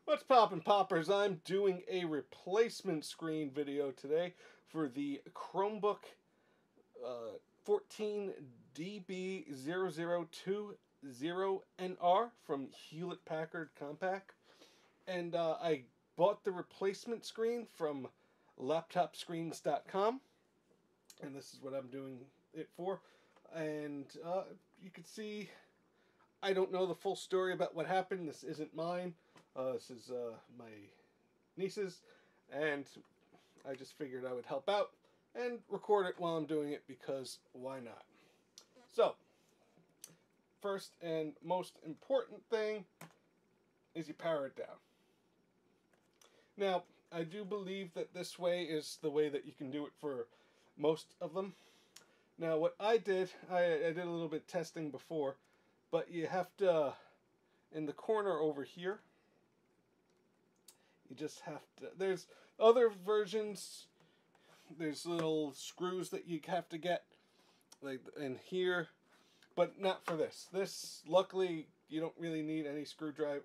What's poppin' poppers? I'm doing a replacement screen video today for the Chromebook 14-DB0020NR from Hewlett-Packard Compaq. And I bought the replacement screen from laptopscreens.com. And this is what I'm doing it for. And you can see I don't know the full story about what happened. This isn't mine. This is my niece's, and I just figured I would help out and record it while I'm doing it because why not? So, first and most important thing is you power it down. Now, I do believe that this way is the way that you can do it for most of them. Now, what I did, I did a little bit of testing before, but you have to, in the corner over here, you just have to, there's other versions, there's little screws that you have to get, like in here, but not for this. This, luckily, you don't really need any screwdriver.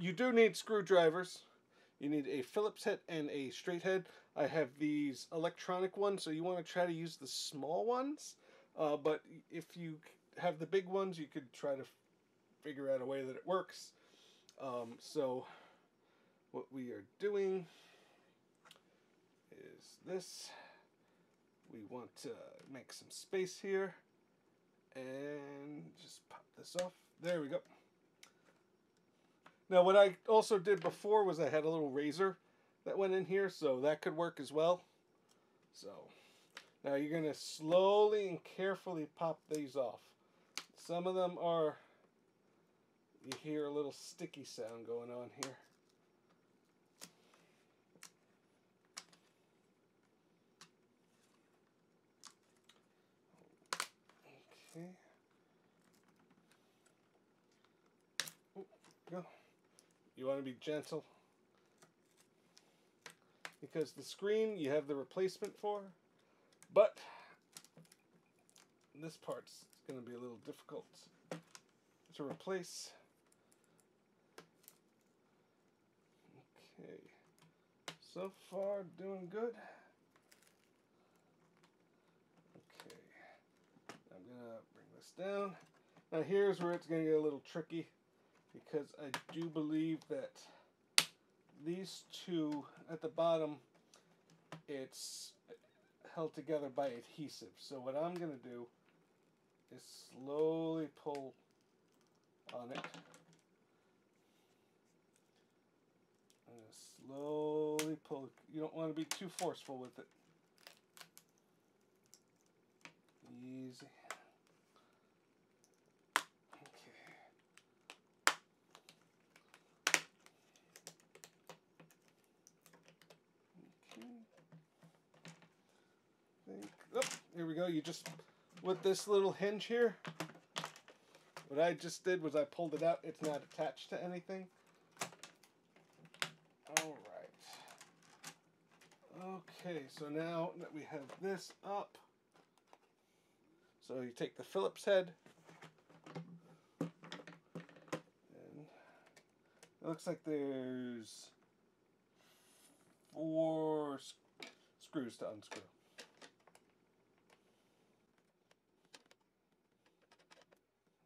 You do need screwdrivers. You need a Phillips head and a straight head. I have these electronic ones, so you want to try to use the small ones, but if you have the big ones, you could try to figure out a way that it works. So what we are doing is this. We want to make some space here and just pop this off. There we go. Now what I also did before was I had a little razor that went in here, so that could work as well. So now you're going to slowly and carefully pop these off. Some of them are, you hear a little sticky sound going on here. Okay. Oh, go. You want to be gentle, because the screen you have the replacement for, but this part's going to be a little difficult to replace. Okay, so far doing good. Okay, I'm going to bring this down. Now here's where it's going to get a little tricky, because I do believe that these two at the bottom, it's held together by adhesive. So what I'm going to do is slowly pull on it. I'm going to slowly pull. You don't want to be too forceful with it. Easy. Oh, here we go. You just, with this little hinge here, what I just did was I pulled it out. It's not attached to anything. All right. Okay, so now that we have this up, so you take the Phillips head, and it looks like there's 4 screws to unscrew.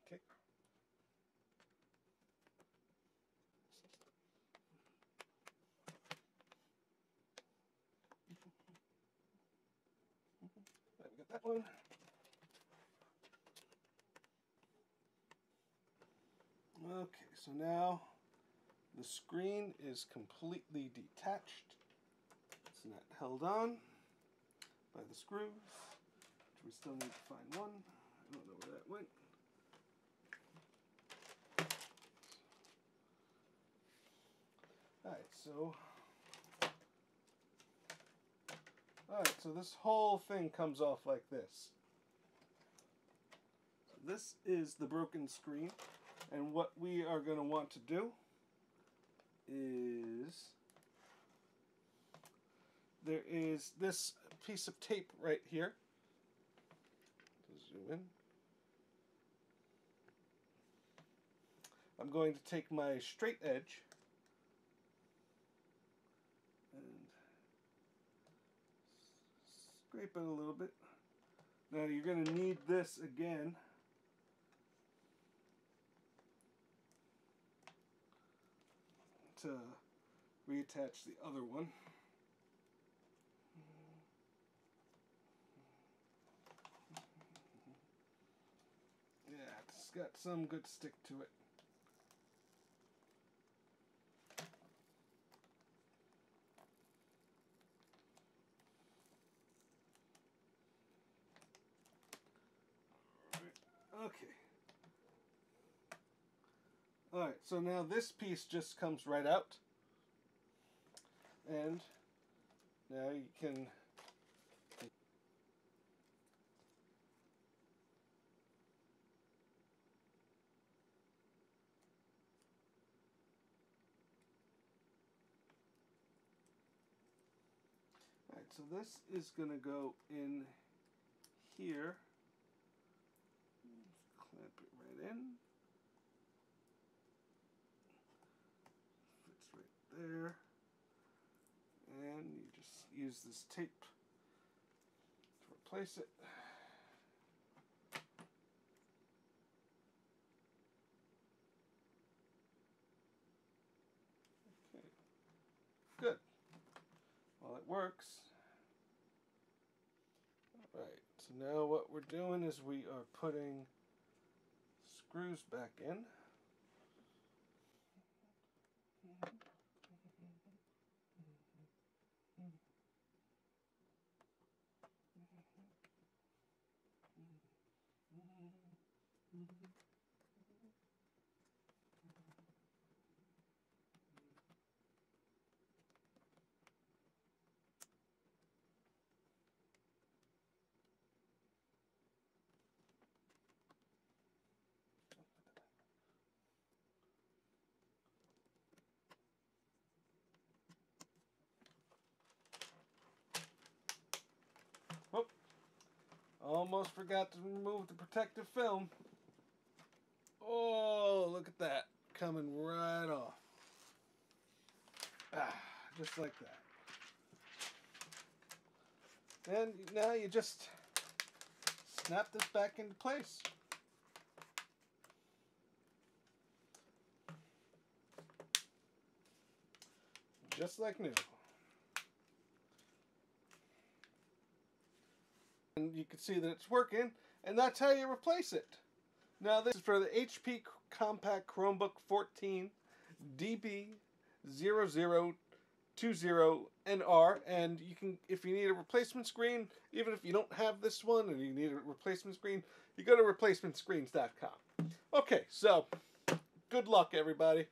Okay. Right, we got that one. Okay, so now the screen is completely detached. It's not held on by the screws, which we still need to find one. I don't know where that went. Alright, so this whole thing comes off like this. So this is the broken screen, and what we are going to want to do is, there is this piece of tape right here. Zoom in. I'm going to take my straight edge scrape it a little bit. Now you're going to need this again. To reattach the other one. Yeah, it's got some good stick to it. Okay. Alright, so now this piece just comes right out. And now you can Alright, so this is going to go in here. Clamp it right in. Fits right there. And you just use this tape to replace it. Okay, good. Well, it works. Alright, so now what we're doing is we are putting screws back in. Oh, almost forgot to remove the protective film. Oh, look at that. Coming right off. Ah, just like that. And now you just snap this back into place. Just like new. And you can see that it's working, and that's how you replace it. Now this is for the HP-Compaq CHROMEBOOK 14-DB0020NR, and you can, if you need a replacement screen, even if you don't have this one and you need a replacement screen, you go to replacementscreens.com. Okay, so good luck everybody.